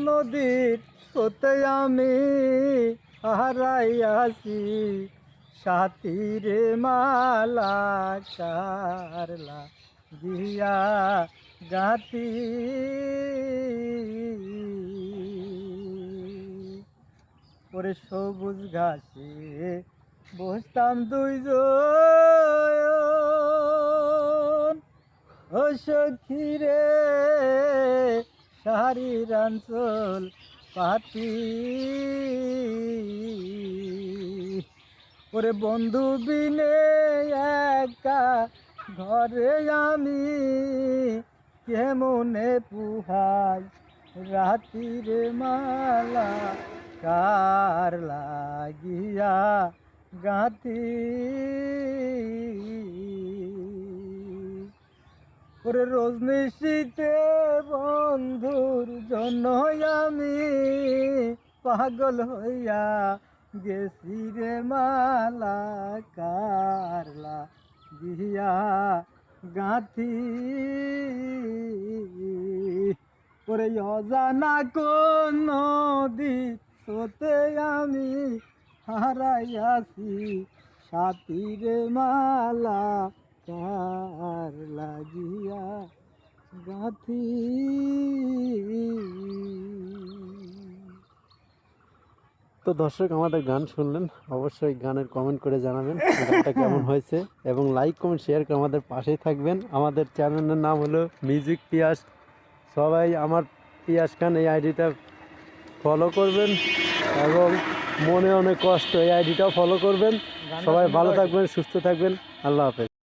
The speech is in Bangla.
নদীর স্রোতে আমি হারাইয়াছি সাথীরে মালা কারলা দিয়া গাতি ওরে সবুজ ঘাসে বসতাম দুইজন ও সখীরে শাড়ির আঞ্চল পাতি ওরে বন্ধু বিনে একা ঘরে আমি কেমনে পুহাই রাতিরে মালা কার লাগিয়া গাতি ওরে রজনীশীতে বন্ধুর জন্য আমি পাগল হইয়া গেছি রে মালা কার লাগিয়া গাথি ওরে অজানা কোন নদী স্রোতে আমি হারাইয়াছি সাথীরে মালা কার লাগিয়া গাথি। তো দর্শক আমাদের গান শুনলেন, অবশ্যই গানের কমেন্ট করে জানাবেন গানটা কেমন হয়েছে এবং লাইক কমেন্ট শেয়ার করে আমাদের পাশেই থাকবেন। আমাদের চ্যানেলের নাম হলো মিউজিক পিয়াস। সবাই আমার পিয়াস খান এই আইডিটা ফলো করবেন এবং মনে অনেক কষ্ট এই আইডিটাও ফলো করবেন। সবাই ভালো থাকবেন, সুস্থ থাকবেন। আল্লাহ হাফেজ।